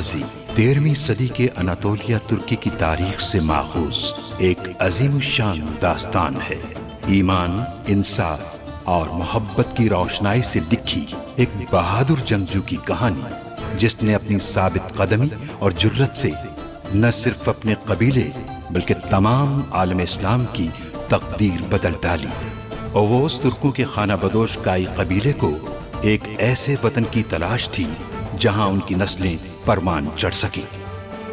गाजी 13वीं सदी के अनातोलिया तुर्की की तारीख से माखूज एक अजीम शान दास्तान है। ईमान, इंसाफ और मोहब्बत की रोशनाई से लिखी एक बहादुर जंगजू की कहानी, जिसने अपनी साबित कदमी और जुर्रत से न सिर्फ अपने कबीले बल्कि तमाम आलम इस्लाम की तकदीर बदल डाली। ओवोस तुर्कों के खाना बदोश काई कबीले को एक ऐसे वतन की तलाश थी जहां उनकी नस्लें परवान चढ़ सके।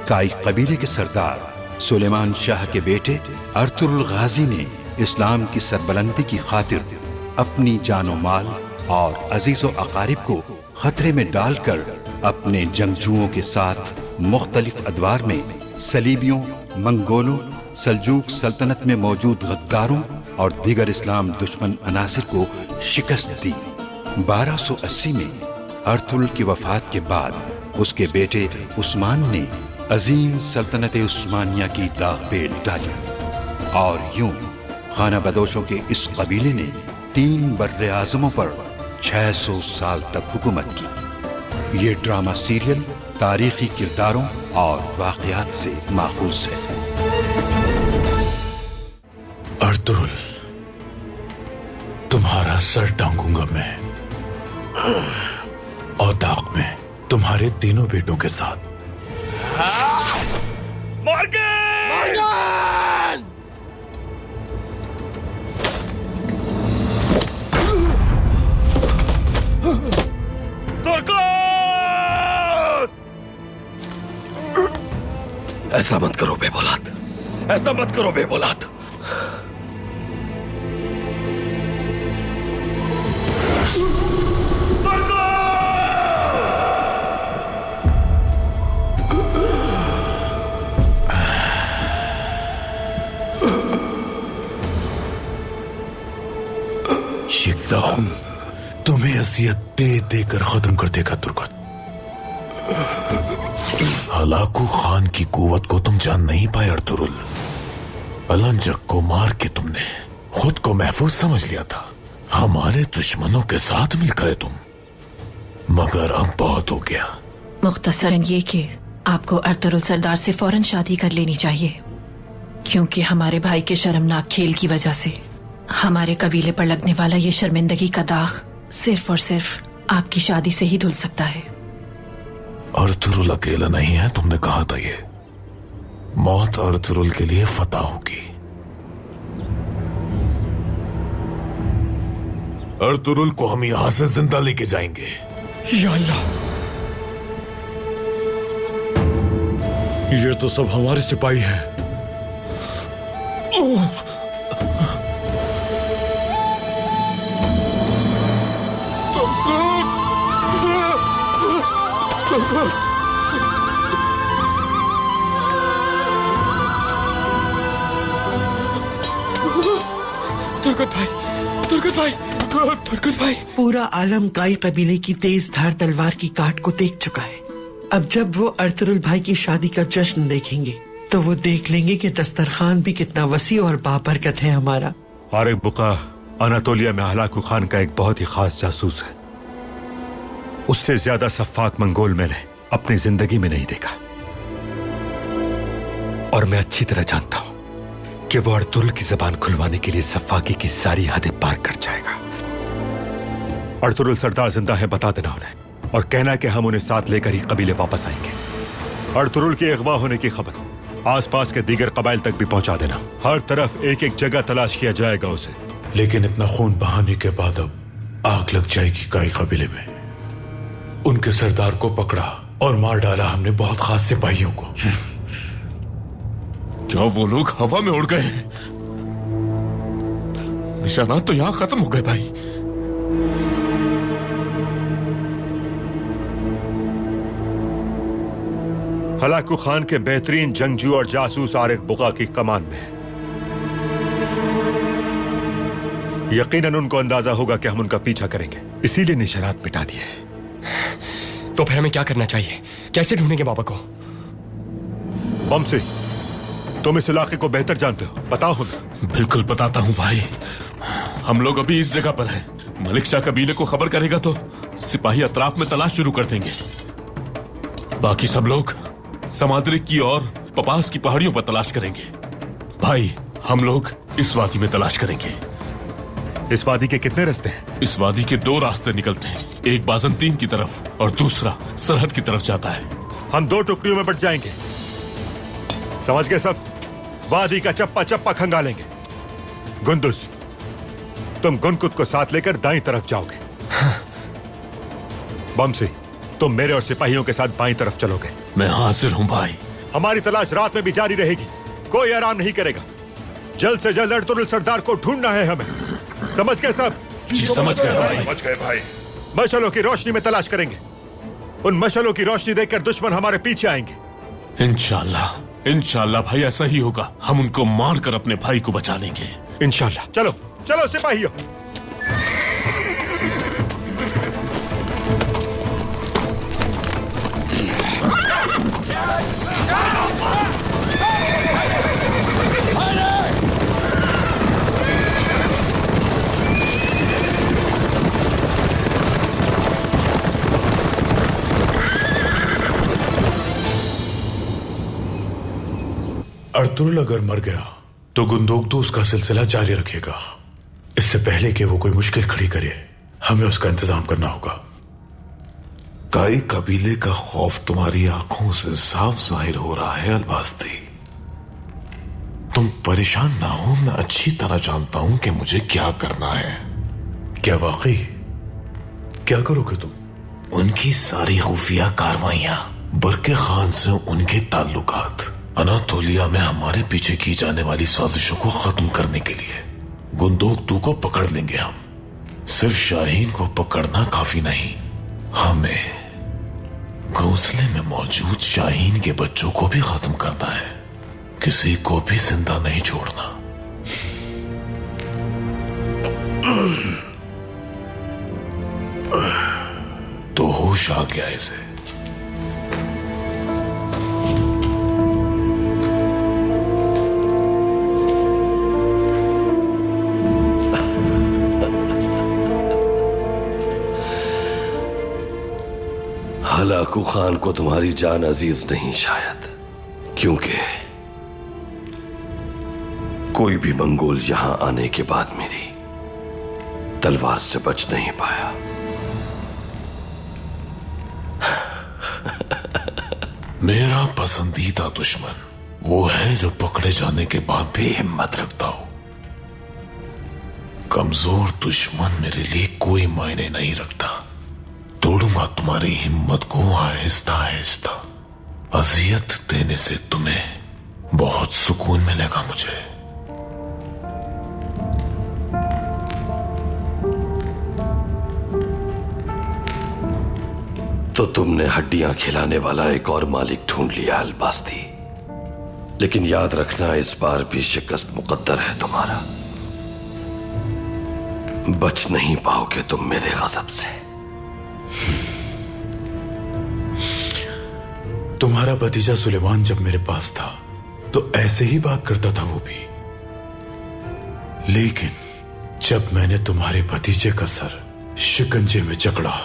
काई कबीले के सरदार सुलेमान शाह के बेटे अर्तुरुल गाजी ने इस्लाम की सरबलंदी की खातिर अपनी जानो माल और अजीजो अकारिब को खतरे में डालकर अपने जंगजुओं के साथ मुख्तलिफ अदवार में सलीबियों, मंगोलों, सल्जूक सल्तनत में मौजूद गद्दारों और दीगर इस्लाम दुश्मन अनासिर को शिकस्त दी। 1280 में अर्तुरुल की वफात के बाद उसके बेटे उस्मान ने अजीम सल्तनत उस्मानिया की दाग बेल डाली और यूं खाना बदोशों के इस कबीले ने 3 बर्रे आज़मों पर 600 साल तक हुकूमत की। ये ड्रामा सीरियल तारीखी किरदारों और वाक़यात से माखूज है। अर्तुरुल, तुम्हारा सर टांगूंगा मैं औताक में तुम्हारे तीनों बेटों के साथ। मॉर्गन! ऐसा मत करो बेबौलाद, ऐसा मत करो बेबौलाद। ये जख्म तुम्हें अजियत दे देकर खत्म कर देगा तुर्कत। हलाकू खान की कुवत को तुम जान नहीं पाए अर्तुरुल। अलंजक को मार के तुमने खुद को महफूज समझ लिया था। हमारे दुश्मनों के साथ मिल गए तुम, मगर अब बहुत हो गया। मुख्तसरन ये कि आपको अर्तुरुल सरदार से फौरन शादी कर लेनी चाहिए, क्योंकि हमारे भाई के शर्मनाक खेल की वजह से हमारे कबीले पर लगने वाला ये शर्मिंदगी का दाग सिर्फ और सिर्फ आपकी शादी से ही धुल सकता है। अर्तुरुल अकेला नहीं है, तुमने कहा था ये। मौत अर्तुरुल के लिए फतह होगी। अर्तुरुल को हम यहां से जिंदा लेके जाएंगे। या अल्लाह, ये तो सब हमारे सिपाही हैं। तुर्कत भाई, तुर्कत भाई, तुर्कत भाई। पूरा आलम काई कबीले की तेज धार तलवार की काट को देख चुका है। अब जब वो अर्तुरुल भाई की शादी का जश्न देखेंगे तो वो देख लेंगे कि दस्तरखान भी कितना वसी और बाबरकत है हमारा। आरिक बुका अनातोलिया में हलाकू खान का एक बहुत ही खास जासूस है। उससे ज्यादा सफाक मंगोल मैंने अपनी जिंदगी में नहीं देखा, और मैं अच्छी तरह जानता हूं कि वो अर्तुरुल की जबान खुलवाने के लिए सफाकी की सारी हदें पार कर जाएगा। अर्तुरुल सरदार जिंदा है, बता देना उन्हें, और कहना कि हम उन्हें साथ लेकर ही कबीले वापस आएंगे। अर्तुरुल के अगवा होने की खबर आसपास के दीगर कबाइल तक भी पहुंचा देना। हर तरफ एक एक जगह तलाश किया जाएगा उसे। लेकिन इतना खून बहाने के बाद अब आग लग जाएगी काई कबीले में। उनके सरदार को पकड़ा और मार डाला हमने बहुत खास सिपाहियों को। क्या वो लोग हवा में उड़ गए? निशानात तो यहां खत्म हो गए भाई। हलाकू खान के बेहतरीन जंगजू और जासूस आरिक बुका की कमान में है। यकीनन उनको अंदाजा होगा कि हम उनका पीछा करेंगे, इसीलिए निशानात मिटा दिए। तो फिर हमें क्या करना चाहिए? कैसे ढूंढेंगे बाबा को? बमसी, तुम इस इलाके को बेहतर जानते हो, बताओ हमें। बिल्कुल बताता हूं भाई। हम लोग अभी इस जगह पर हैं। मलिक शाह कबीले को खबर करेगा तो सिपाही अतराफ में तलाश शुरू कर देंगे। बाकी सब लोग समाद्रिक की और पपास की पहाड़ियों पर तलाश करेंगे। भाई, हम लोग इस वादी में तलाश करेंगे। इस वादी के कितने रास्ते हैं? इस वादी के 2 रास्ते निकलते हैं, एक बाजंतीन की तरफ और दूसरा सरहद की तरफ जाता है। हम 2 टुकड़ियों में बट जाएंगे, समझ गए सब? वादी का चप्पा चप्पा खंगालेंगे। गुंदुस, तुम गुनकुत को साथ लेकर दाईं तरफ जाओगे। बमसी, तुम मेरे और सिपाहियों के साथ बाईं तरफ चलोगे। मैं हाजिर हूं भाई। हमारी तलाश रात में भी जारी रहेगी, कोई आराम नहीं करेगा। जल्द से जल्द अर्तुरुल सरदार को ढूंढना है हमें, समझ गए सब? जी समझ गए भाई। समझ गए भाई। मशालों की रोशनी में तलाश करेंगे, उन मशालों की रोशनी देखकर दुश्मन हमारे पीछे आएंगे। इंशाल्लाह, इंशाल्लाह भाई ऐसा ही होगा। हम उनको मारकर अपने भाई को बचा लेंगे इंशाल्लाह। चलो चलो सिपाहियों। अर्तुरुल अगर मर गया तो गुंदोक तो उसका सिलसिला जारी रखेगा। इससे पहले कि वो कोई मुश्किल खड़ी करे, हमें उसका इंतजाम करना होगा। काई कबीले का खौफ तुम्हारी आंखों से साफ जाहिर हो रहा है अलबास्ती। तुम परेशान ना हो, मैं अच्छी तरह जानता हूं कि मुझे क्या करना है। क्या वाकई? क्या करोगे तुम? उनकी सारी खुफिया कार्रवाइयां, बरके खान से उनके ताल्लुकात, अनातोलिया में हमारे पीछे की जाने वाली साजिशों को खत्म करने के लिए गुंदोक तू को पकड़ लेंगे हम। सिर्फ शाहीन को पकड़ना काफी नहीं, हमें घोंसले में मौजूद शाहीन के बच्चों को भी खत्म करना है। किसी को भी जिंदा नहीं छोड़ना। तो होश आ गया इसे। हलाकू खान को तुम्हारी जान अजीज नहीं शायद, क्योंकि कोई भी मंगोल यहां आने के बाद मेरी तलवार से बच नहीं पाया। मेरा पसंदीदा दुश्मन वो है जो पकड़े जाने के बाद भी हिम्मत रखता हो। कमजोर दुश्मन मेरे लिए कोई मायने नहीं रखता। तोड़ूंगा तुम्हारी हिम्मत को आहिस्ता आहिस्ता। अजियत देने से तुम्हें बहुत सुकून मिलेगा मुझे। तो तुमने हड्डियां खिलाने वाला एक और मालिक ढूंढ लिया अलबास्ती, लेकिन याद रखना इस बार भी शिकस्त मुकद्दर है तुम्हारा। बच नहीं पाओगे तुम मेरे गजब से। तुम्हारा भतीजा सुलेमान जब मेरे पास था तो ऐसे ही बात करता था वो भी, लेकिन जब मैंने तुम्हारे भतीजे का सर शिकंजे में जकड़ा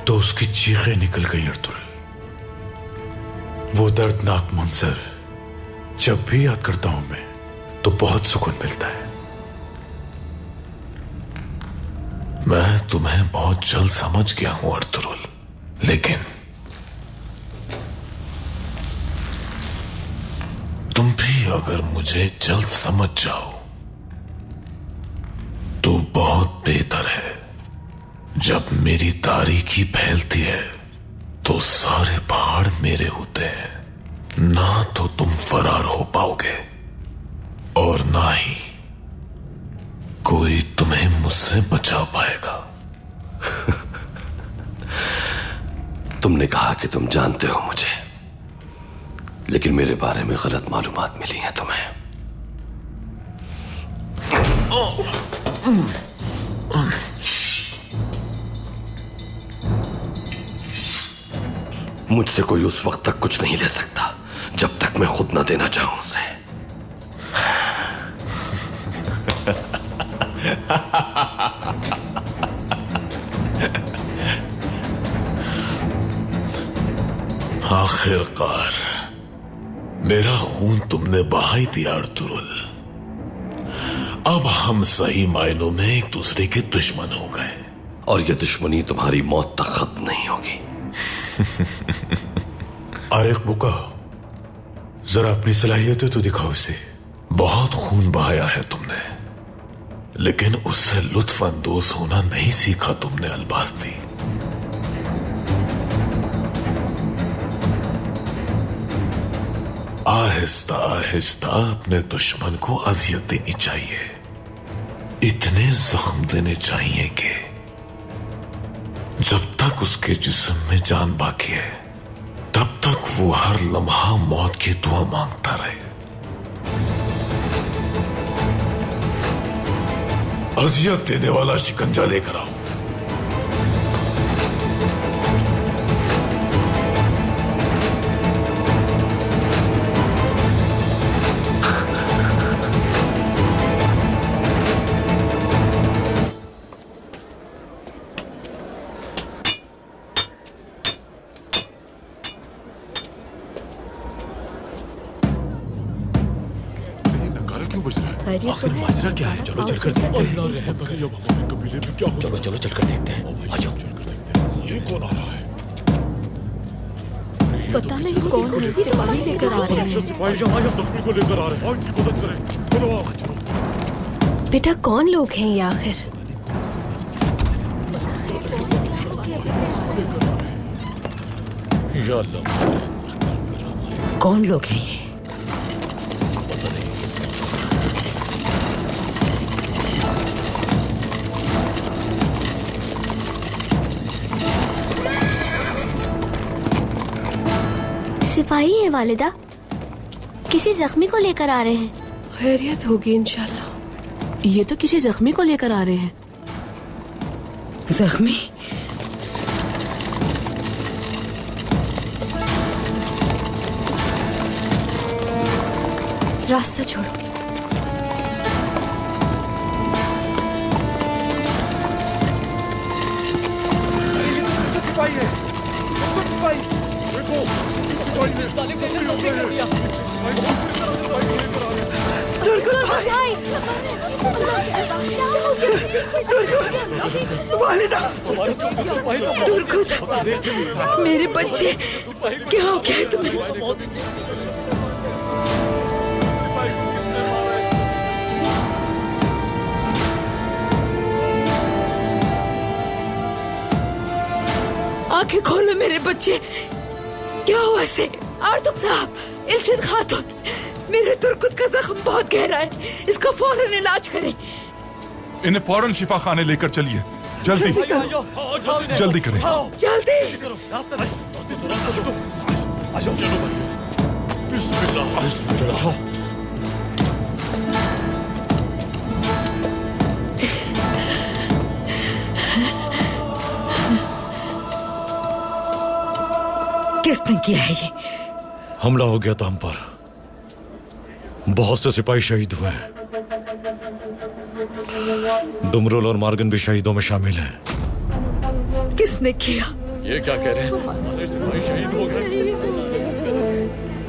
तो उसकी चीखें निकल गई अर्तुरुल। वो दर्दनाक मंजर जब भी याद करता हूं मैं तो बहुत सुकून मिलता है। मैं तुम्हें बहुत जल्द समझ गया हूं अर्तुरुल, लेकिन तुम भी अगर मुझे जल्द समझ जाओ तो बहुत बेहतर है। जब मेरी तारीकी फैलती है तो सारे पहाड़ मेरे होते हैं। ना तो तुम फरार हो पाओगे और ना ही कोई तुम्हें मुझसे बचा पाएगा। तुमने कहा कि तुम जानते हो मुझे, लेकिन मेरे बारे में गलत मालूमात मिली हैं तुम्हें। मुझसे कोई उस वक्त तक कुछ नहीं ले सकता जब तक मैं खुद ना देना चाहूं उसे। आखिरकार मेरा खून तुमने बहा ही दिया अर्तुरुल। अब हम सही मायनों में एक दूसरे के दुश्मन हो गए, और ये दुश्मनी तुम्हारी मौत तक खत्म नहीं होगी। आरिक बुका, जरा अपनी सलाहियतें तो दिखाओ इसे। बहुत खून बहाया है तुमने, लेकिन उससे लुत्फ अंदोज होना नहीं सीखा तुमने अलबास्ती। आहिस्ता आहिस्ता अपने दुश्मन को अजियत देनी चाहिए, इतने जख्म देने चाहिए कि जब तक उसके जिस्म में जान बाकी है तब तक वो हर लम्हा मौत की दुआ मांगता रहे। अजियत देने वाला शिकंजा लेकर आओ। आखिर माजरा क्या है? चलो चलकर देखते हैं। चलो चलो चलकर देखते हैं। आ जाओ, चलकर देखते हैं। ये कौन आ रहा है? पता नहीं कौन है, सिपाही लेकर आ रहे हैं। सिपाही जख्मी को लेकर आ रहे हैं। इनकी मदद करें। चलो। बेटा कौन लोग हैं ये आखिर? या अल्लाह, कौन लोग हैं ये? सिपाही है वालिदा, किसी जख्मी को लेकर आ रहे हैं। खैरियत होगी इंशाल्लाह। ये तो किसी जख्मी को लेकर आ रहे हैं। जख्मी? रास्ता छोड़ो। सिपाही है, सिपाही देखो, सिपाही ने मेरे बच्चे, क्या हो गया है तुम्हें? आंखें खोलो मेरे बच्चे, क्या हुआ इसे? आर्तुक साहब, इल्शिद खातून, मेरे तुर्कुत का जख्म बहुत गहरा है, इसका फौरन इलाज करें। इन्हें फौरन शिफा खाने लेकर चलिए, जल्दी जल्दी करें। जल्दी। किसने किया है ये? हमला हो गया था हम पर। बहुत से सिपाही शहीद हुए हैं। दुमरुल और मार्गन भी शहीदों में शामिल हैं। किसने किया? ये क्या कह रहे हैं? हमारे सिपाही शहीद हो गए।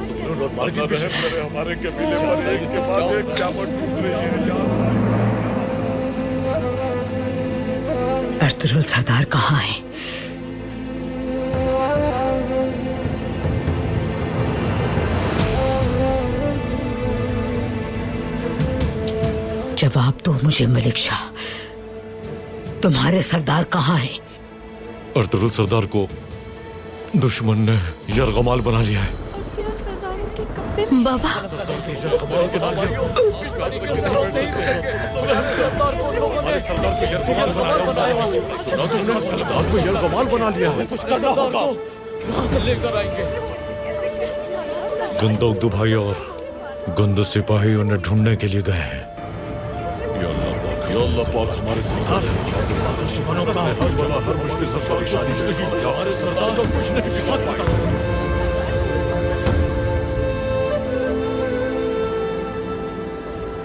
दुमरुल और मार्गन भी हमारे कबीले पर एक के बाद एक क़यामत टूट रही है यार। अर्तुरुल सरदार कहाँ है? जवाब दो मुझे मलिक शाह, तुम्हारे सरदार कहाँ हैं? अर्तुरुल सरदार को दुश्मन ने यरगमाल बना लिया है। बाबा, सरदार को यरगमाल बना लिया है। कुछ करना होगा। गंदोगदू भाई और गंदू सिपाही उन्हें ढूंढने के लिए गए हैं। अल्लाह पाक हमारे सरदार दुश्मनों का हर बला हर मुश्किल से परेशानी हमारे सरदार को कुछ नहीं पता।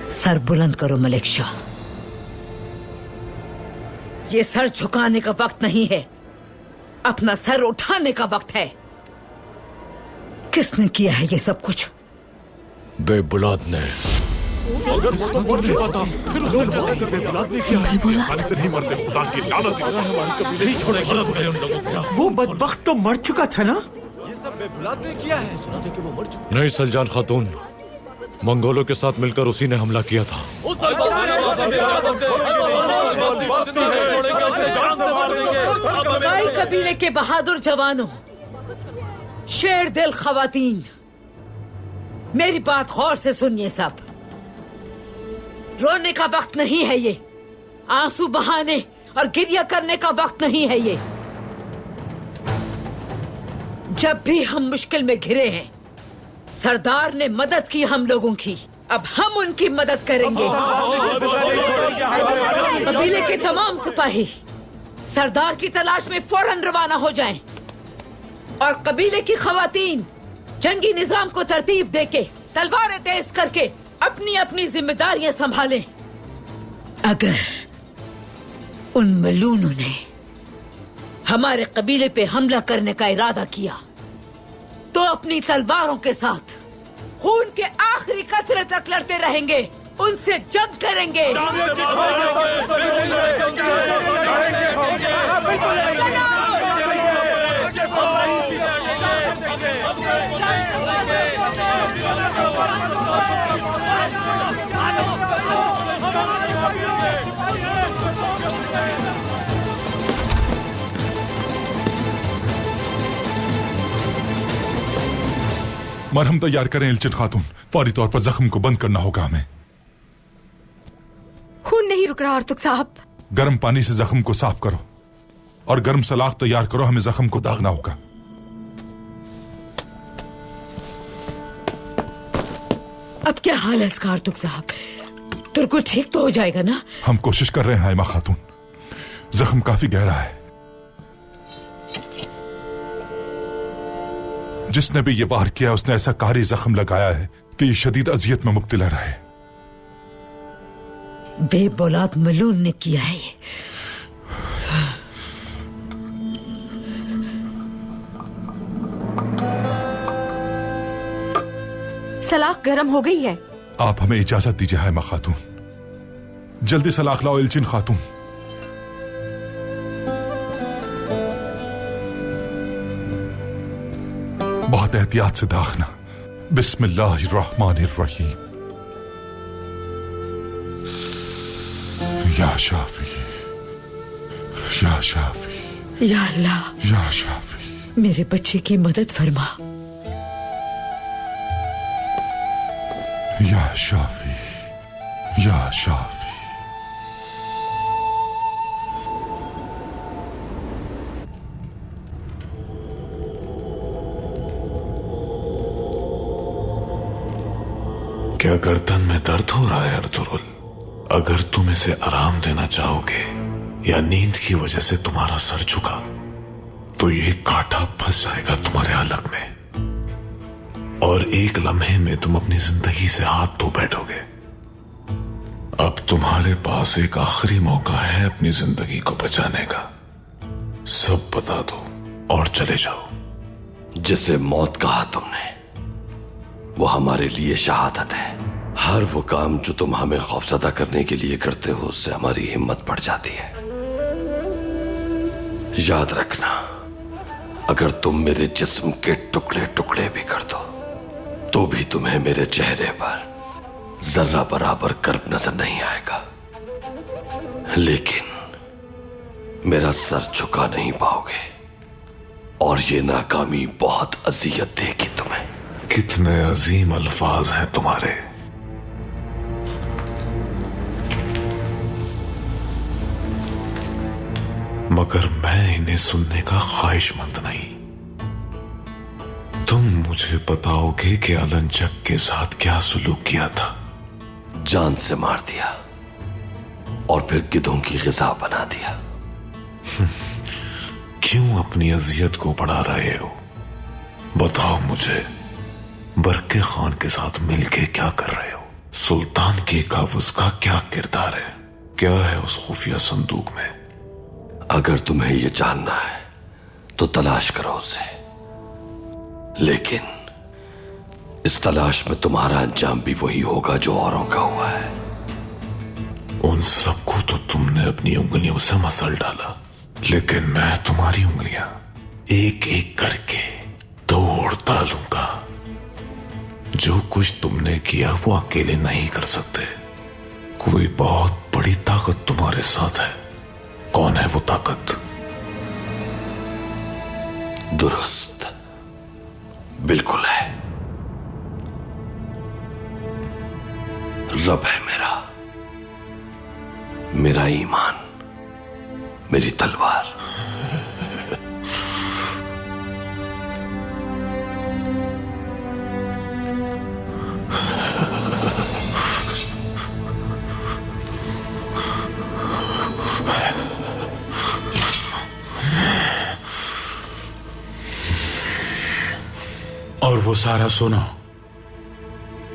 सर बुलंद करो मलिक शाह, ये सर झुकाने का वक्त नहीं है, अपना सर उठाने का वक्त है। किसने किया है ये सब कुछ? बेबुलाद ने। वो बदबख्त तो मर चुका था ना? नहीं सलजान खातून, मंगोलों के साथ मिलकर उसी ने हमला किया था। काई कबीले के बहादुर जवानों, शेर दिल खवातीन, मेरी बात गौर से सुनिए सब। रोने का वक्त नहीं है ये, आंसू बहाने और गिरिया करने का वक्त नहीं है ये। जब भी हम मुश्किल में घिरे हैं, सरदार ने मदद की हम लोगों की, अब हम उनकी मदद करेंगे। कबीले के तमाम सिपाही सरदार की तलाश में फौरन रवाना हो जाएं और कबीले की खवातीन जंगी निजाम को तरतीब देके तलवारें तेज करके अपनी अपनी जिम्मेदारियां संभालें। अगर उन मलूनों ने हमारे कबीले पे हमला करने का इरादा किया तो अपनी तलवारों के साथ खून के आखिरी कतरे तक लड़ते रहेंगे, उनसे जंग करेंगे। मरहम तैयार करें इल्चिन खातून, फौरी तौर पर जख्म को बंद करना होगा हमें। खून नहीं रुक रहा अर्तुग साहब। गर्म पानी से जख्म को साफ करो और गर्म सलाख तैयार करो, हमें जख्म को दागना होगा। अब क्या हाल है इसका अर्तुग साहब? तुर्को ठीक तो हो जाएगा ना? हम कोशिश कर रहे हैं हाइमा खातून, जख्म काफी गहरा है। जिसने भी ये वार किया उसने ऐसा कारी जख्म लगाया है कि ये शदीद अजियत में मुब्तला रहे। बेबौलाद मलून ने किया है ये। सलाख गर्म हो गई है। आप हमें इजाजत दीजिए हाइमा खातून, जल्दी सलाख लाओ इल्चिन खातून। बहुत एहतियात से दाखना। बिस्मिल्लाहिर्रहमानिर्रहीम। या शाफी, या शाफी, या अल्लाह, या शाफी, मेरे बच्चे की मदद फरमा। या शाफी, या शाफी। क्या गर्दन में दर्द हो रहा है अर्तुरुल? अगर तुम इसे आराम देना चाहोगे या नींद की वजह से तुम्हारा सर झुका तो ये कांटा फंस जाएगा तुम्हारे हलक में और एक लम्हे में तुम अपनी जिंदगी से हाथ धो बैठोगे। अब तुम्हारे पास एक आखिरी मौका है अपनी जिंदगी को बचाने का। सब बता दो और चले जाओ। जिसे मौत कहा तुमने वो हमारे लिए शहादत है। हर वो काम जो तुम हमें खौफजदा करने के लिए करते हो उससे हमारी हिम्मत बढ़ जाती है। याद रखना, अगर तुम मेरे जिस्म के टुकड़े टुकड़े भी कर दो तो भी तुम्हें मेरे चेहरे पर जर्रा बराबर कर्ब नजर नहीं आएगा, लेकिन मेरा सर झुका नहीं पाओगे और ये नाकामी बहुत अजियत देगी तुम्हें। कितने अजीम अल्फाज हैं तुम्हारे। मगर मैं इन्हें सुनने का ख्वाहिशमंद नहीं। तुम मुझे बताओगे कि अलंजक के साथ क्या सुलूक किया था? जान से मार दिया और फिर गिद्धों की ग़िज़ा बना दिया। क्यों अपनी अजियत को बढ़ा रहे हो? बताओ मुझे, बरके खान के साथ मिलके क्या कर रहे हो? सुल्तान के काबूस का क्या किरदार है? क्या है उस खुफिया संदूक में? अगर तुम्हें यह जानना है तो तलाश करो उसे, लेकिन इस तलाश में तुम्हारा अंजाम भी वही होगा जो औरों का हुआ है। उन सबको तो तुमने अपनी उंगलियों से मसल डाला, लेकिन मैं तुम्हारी उंगलियां एक एक करके तोड़ डालूंगा। जो कुछ तुमने किया वो अकेले नहीं कर सकते। कोई बहुत बड़ी ताकत तुम्हारे साथ है। कौन है वो ताकत? दुरुस्त, बिल्कुल है। रब है मेरा ईमान, मेरी तलवार। और वो सारा सोना,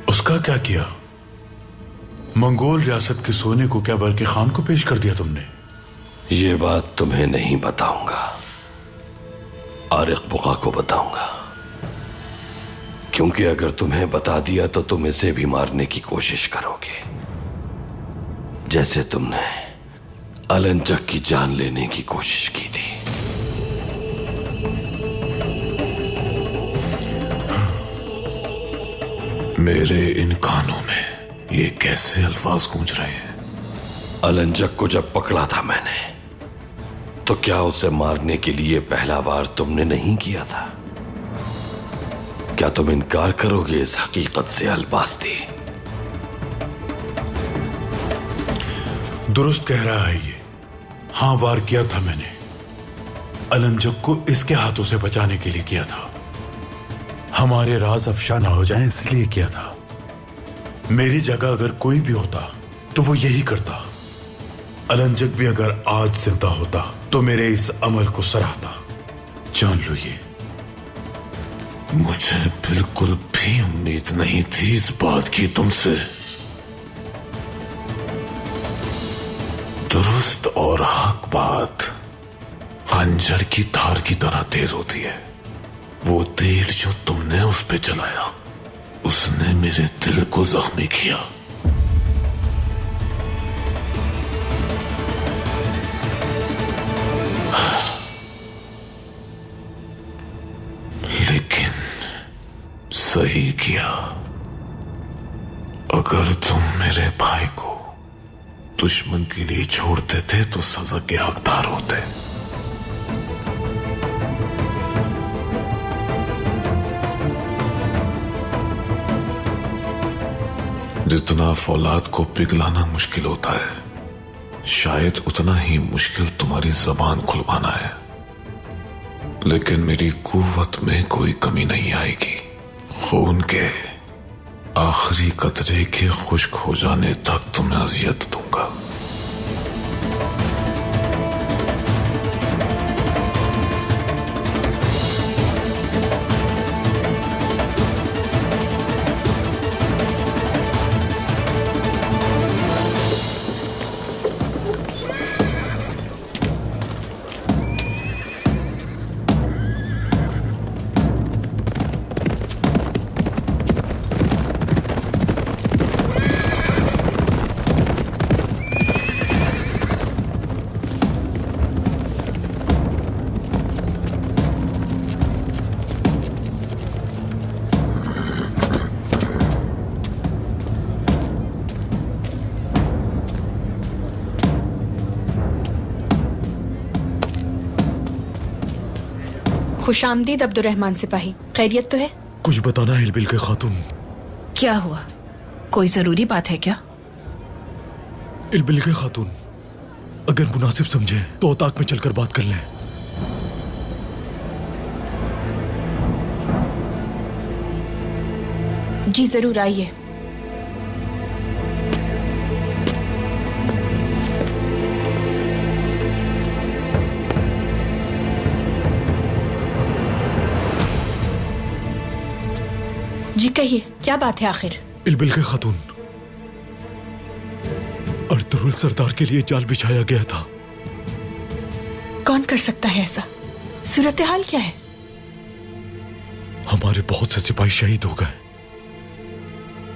उसका क्या किया? मंगोल रियासत के सोने को क्या बल्कि खान को पेश कर दिया तुमने? ये बात तुम्हें नहीं बताऊंगा, आरिक बुका को बताऊंगा। क्योंकि अगर तुम्हें बता दिया तो तुम इसे भी मारने की कोशिश करोगे, जैसे तुमने अलंजक की जान लेने की कोशिश की थी। मेरे इन कानों में ये कैसे अल्फाज गूंज रहे हैं? अलंजक को जब पकड़ा था मैंने, तो क्या उसे मारने के लिए पहला वार तुमने नहीं किया था? क्या तुम इनकार करोगे इस हकीकत से अलबास्ती? दुरुस्त कह रहा है ये। हां, वार किया था मैंने। अलंजक को इसके हाथों से बचाने के लिए किया था। हमारे राज अफशा ना हो जाएं इसलिए किया था। मेरी जगह अगर कोई भी होता तो वो यही करता। अलंजक भी अगर आज जिंदा होता तो मेरे इस अमल को सराहता। जान लो ये। मुझे बिल्कुल भी उम्मीद नहीं थी इस बात की तुमसे। दुरुस्त और हक बात खंजर की धार की तरह तेज होती है। वो तीर जो तुमने उस पे चलाया, उसने मेरे दिल को जख्मी किया। लेकिन सही किया। अगर तुम मेरे भाई को दुश्मन के लिए छोड़ देते तो सजा के हकदार होते। जितना फौलाद को पिघलाना मुश्किल होता है, शायद उतना ही मुश्किल तुम्हारी जबान खुलवाना है। लेकिन मेरी कुव्वत में कोई कमी नहीं आएगी। खून के आखिरी कतरे के खुश्क हो जाने तक तुम्हें अजियत दूंगा। खुशामदीद अब्दुर्रहमान सिपाही, खैरियत तो है? कुछ बताना है इल्बिल के खातून। क्या हुआ? कोई जरूरी बात है क्या? इल्बिल के खातून, अगर मुनासिब समझे तो औताक में चलकर बात कर लें। जी जरूर, आइए। जी कहिए, क्या बात है आखिर? इल्बिल के खातून, अर्तुरुल सरदार के लिए जाल बिछाया गया था। कौन कर सकता है ऐसा? सूरत हाल क्या है? हमारे बहुत से सिपाही शहीद हो गए।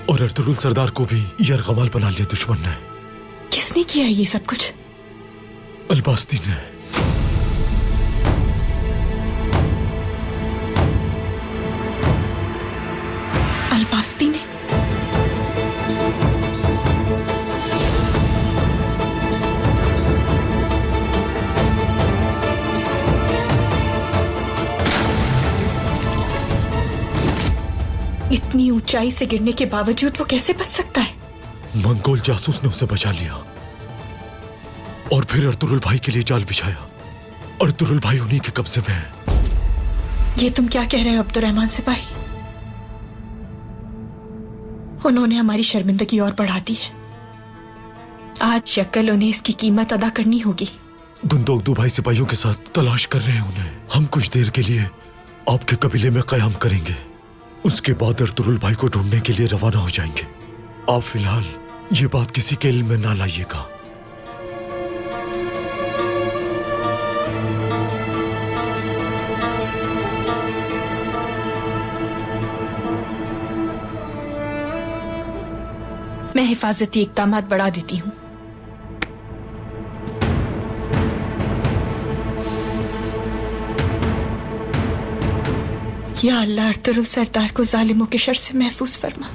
और अर्तुरुल सरदार को भी यरगमाल बना लिया दुश्मन ने। किसने किया ये सब कुछ? अलबास्ती ने। अलबास्ती ने? इतनी ऊंचाई से गिरने के बावजूद वो कैसे बच सकता है? मंगोल जासूस ने उसे बचा लिया और फिर अर्तुरुल भाई के लिए जाल बिछाया। अर्तुरुल भाई उन्हीं के कब्जे में है। ये तुम क्या कह रहे हो अब्दुर्रहमान सिपाही? उन्होंने हमारी शर्मिंदगी और बढ़ा दी है। आज या कल उन्हें इसकी कीमत अदा करनी होगी। गुंदोगदू भाई सिपाहियों के साथ तलाश कर रहे हैं उन्हें। हम कुछ देर के लिए आपके कबीले में कयाम करेंगे, उसके बाद अर्तुरुल भाई को ढूंढने के लिए रवाना हो जाएंगे। आप फिलहाल ये बात किसी के इल्म में ना लाइएगा। मैं हिफाजती इक़दामात बढ़ा देती हूँ। या अल्लाह अर्तुरुल सरदार को जालिमों के शर से महफूज फरमा।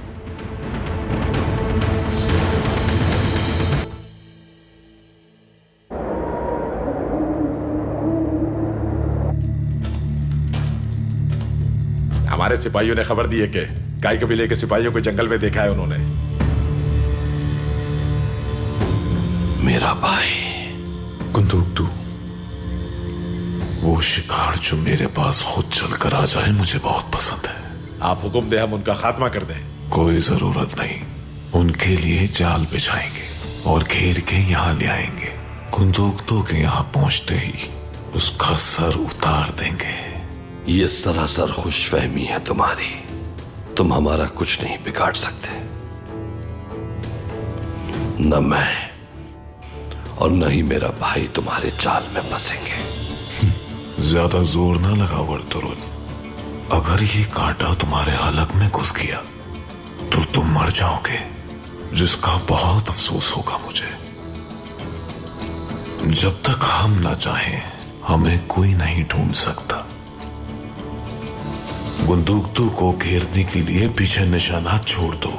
हमारे सिपाहियों ने खबर दी है कि काई कबीले के सिपाहियों को जंगल में देखा है उन्होंने। मेरा भाई गुंदोगदू, वो शिकार जो मेरे पास खुद चलकर आ जाए मुझे बहुत पसंद है। आप हुक्म दे हम उनका खात्मा कर दें। कोई जरूरत नहीं, उनके लिए जाल बिछाएंगे और घेर के यहाँ ले आएंगे। गुंदोगदू के यहाँ पहुंचते ही उसका सर उतार देंगे। ये सरासर खुशफहमी है तुम्हारी। तुम हमारा कुछ नहीं बिगाड़ सकते, न मैं और न ही मेरा भाई तुम्हारे जाल में फंसेंगे। ज्यादा जोर ना लगाओ अर्तुरुल। अगर ये कांटा तुम्हारे हलक में घुस गया तो तुम मर जाओगे, जिसका बहुत अफसोस होगा मुझे। जब तक हम ना चाहें हमें कोई नहीं ढूंढ सकता। गुंदोगदू को घेरने के लिए पीछे निशानात छोड़ दो।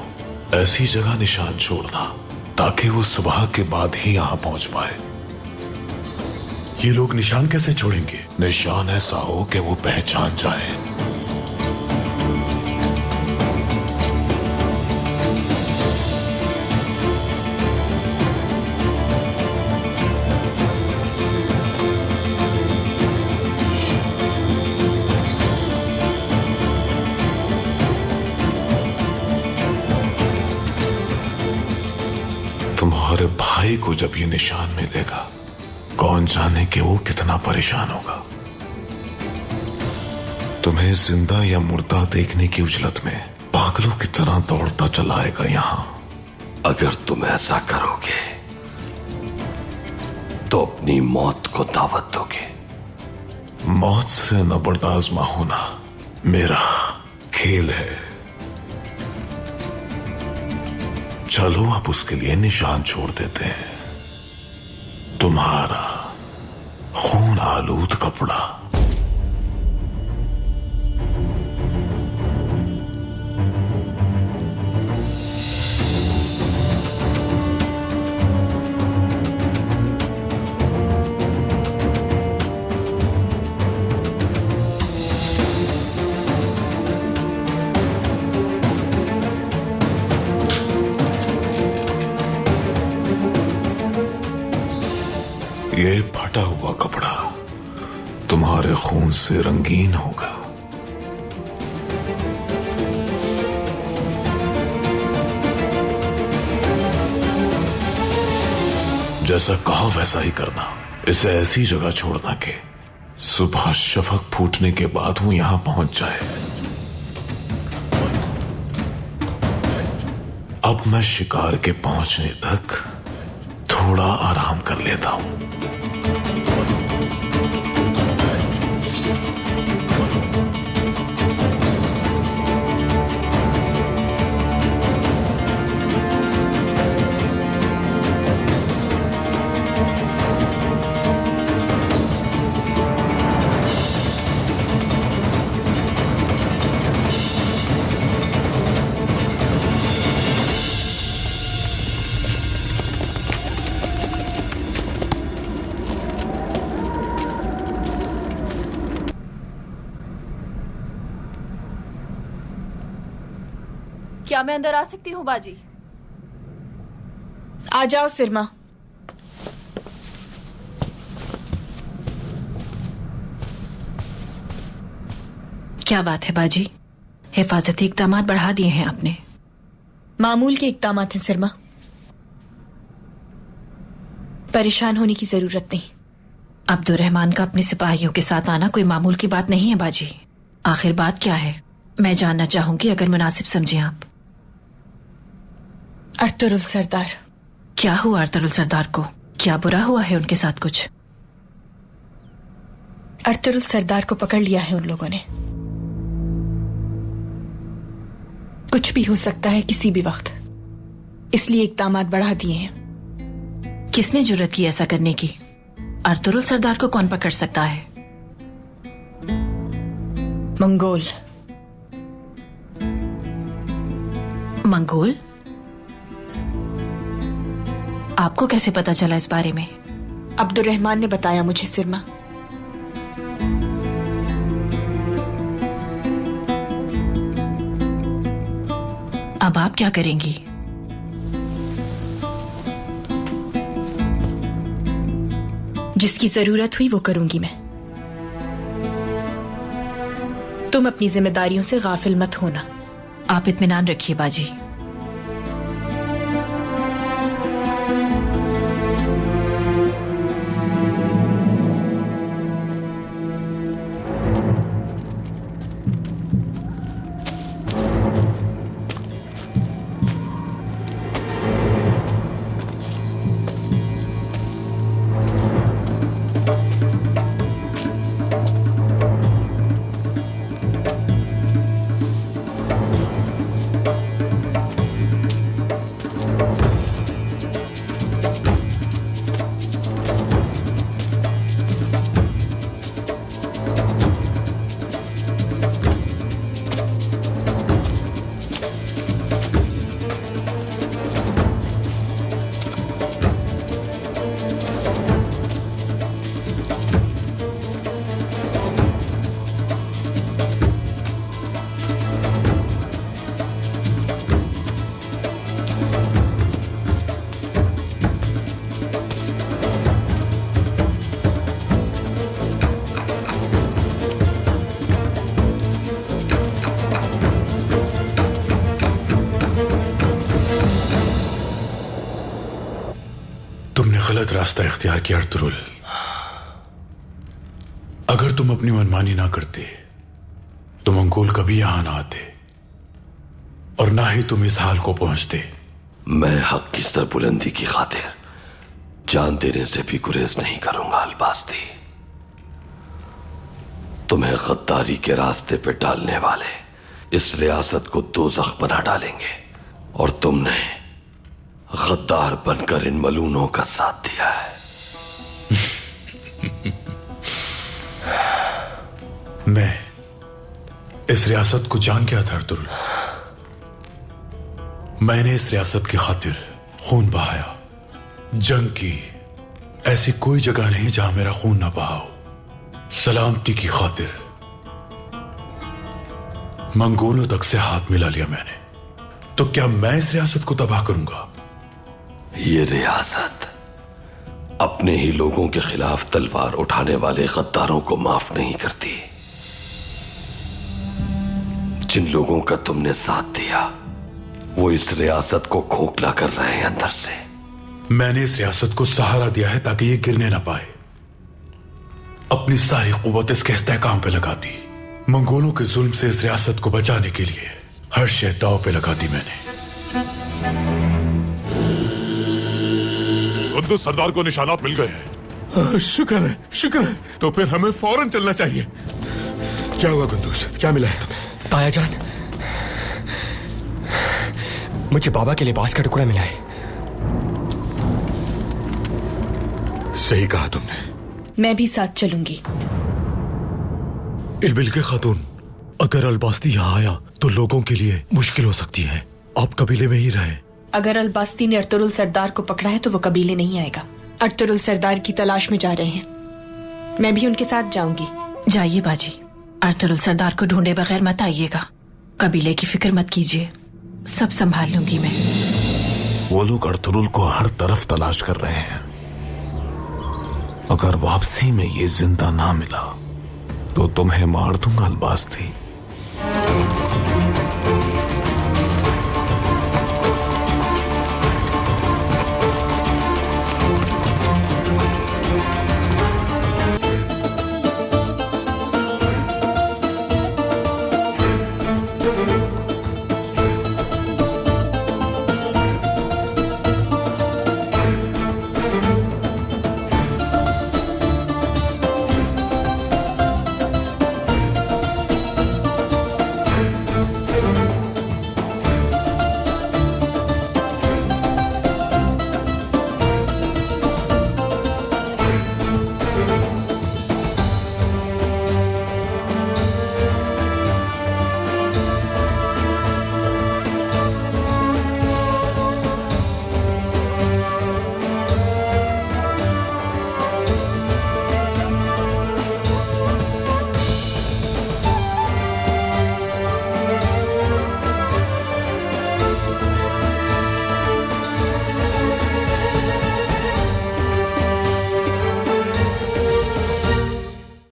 ऐसी जगह निशान छोड़ना ताकि वो सुबह के बाद ही यहां पहुंच पाए। ये लोग निशान कैसे छोड़ेंगे? निशान ऐसा हो कि वो पहचान जाए। तुम्हारे भाई को जब ये निशान मिलेगा, कौन जाने कि वो कितना परेशान होगा। तुम्हें जिंदा या मुर्दा देखने की उजलत में पागलों की तरह दौड़ता चलाएगा यहां। अगर तुम ऐसा करोगे तो अपनी मौत को दावत दोगे। मौत से न बर्दाश्त होना मेरा खेल है। चलो आप उसके लिए निशान छोड़ देते हैं। तुम्हारा खून आलूद कपड़ा। ये फटा हुआ कपड़ा तुम्हारे खून से रंगीन होगा। जैसा कहा वैसा ही करना। इसे ऐसी जगह छोड़ना कि सुबह शफक फूटने के बाद वो यहां पहुंच जाए। अब मैं शिकार के पहुंचने तक थोड़ा आराम कर लेता हूं। क्या मैं अंदर आ सकती हूँ बाजी? आ जाओ सिरमा। क्या बात है बाजी, हिफाजती इक़दाम बढ़ा दिए हैं आपने? मामूल के इक़दाम हैं सिरमा, परेशान होने की जरूरत नहीं। अब्दुर्रहमान का अपने सिपाहियों के साथ आना कोई मामूल की बात नहीं है बाजी। आखिर बात क्या है, मैं जानना चाहूंगी अगर मुनासिब समझें आप। अर्तुरुल सरदार। क्या हुआ अर्तुरुल सरदार को? क्या बुरा हुआ है उनके साथ कुछ? अर्तुरुल सरदार को पकड़ लिया है उन लोगों ने। कुछ भी हो सकता है किसी भी वक्त, इसलिए इक़दाम बढ़ा दिए हैं। किसने जुर्रत की ऐसा करने की? अर्तुरुल सरदार को कौन पकड़ सकता है? मंगोल। मंगोल? आपको कैसे पता चला इस बारे में? अब्दुर्रहमान ने बताया मुझे सिरमा। अब आप क्या करेंगी? जिसकी जरूरत हुई वो करूंगी मैं। तुम अपनी जिम्मेदारियों से गाफिल मत होना। आप इत्मीनान रखिए बाजी। गलत रास्ता इख्तियार किया अर्तुरुल। अगर तुम अपनी मनमानी ना करते तो मंगोल कभी यहां ना आते और ना ही तुम इस हाल को पहुंचते। मैं हक की सरबुलंदी की खातिर जान देने से भी गुरेज नहीं करूंगा अलबास्ती। तुम्हें गद्दारी के रास्ते पे डालने वाले इस रियासत को दोज़ख बना डालेंगे और तुमने गद्दार बनकर इन मलूनों का साथ दिया है। मैं इस रियासत को जान गया था अर्तुरुल। मैंने इस रियासत की खातिर खून बहाया। जंग की ऐसी कोई जगह नहीं जहां मेरा खून ना बहा हो। सलामती की खातिर मंगोलों तक से हाथ मिला लिया मैंने। तो क्या मैं इस रियासत को तबाह करूंगा? ये रियासत अपने ही लोगों के खिलाफ तलवार उठाने वाले गद्दारों को माफ नहीं करती। जिन लोगों का तुमने साथ दिया वो इस रियासत को खोखला कर रहे हैं अंदर से। मैंने इस रियासत को सहारा दिया है ताकि ये गिरने ना पाए। अपनी सारी कुव्वत इसके इस्तेहकाम पे लगा दी। मंगोलों के जुल्म से इस रियासत को बचाने के लिए हर शय दांव पे लगा दी मैंने। कुंदुज सरदार को निशानात मिल गए हैं। शुक्र है, शुक्र है। तो फिर हमें फौरन चलना चाहिए। क्या हुआ कुंदुज, क्या मिला है तुम्हें? ताया जान, मुझे बाबा के लिबास का टुकड़ा मिला है। सही कहा तुमने। मैं भी साथ चलूंगी। इलबिल के खातून, अगर अलबास्ती यहाँ आया तो लोगों के लिए मुश्किल हो सकती है। आप कबीले में ही रहे। अगर अलबास्ती ने अर्तुरुल सरदार को पकड़ा है तो वो कबीले नहीं आएगा। अर्तुरुल सरदार की तलाश में जा रहे हैं। मैं भी उनके साथ जाऊंगी। जाइए बाजी, अर्तुरुल सरदार को ढूंढे बगैर मत आइएगा। कबीले की फिक्र मत कीजिए। सब संभाल लूंगी मैं। वो लोग अर्तुरुल को हर तरफ तलाश कर रहे हैं। अगर वापसी में ये जिंदा ना मिला तो तुम्हें मार दूंगा अलबास्ती।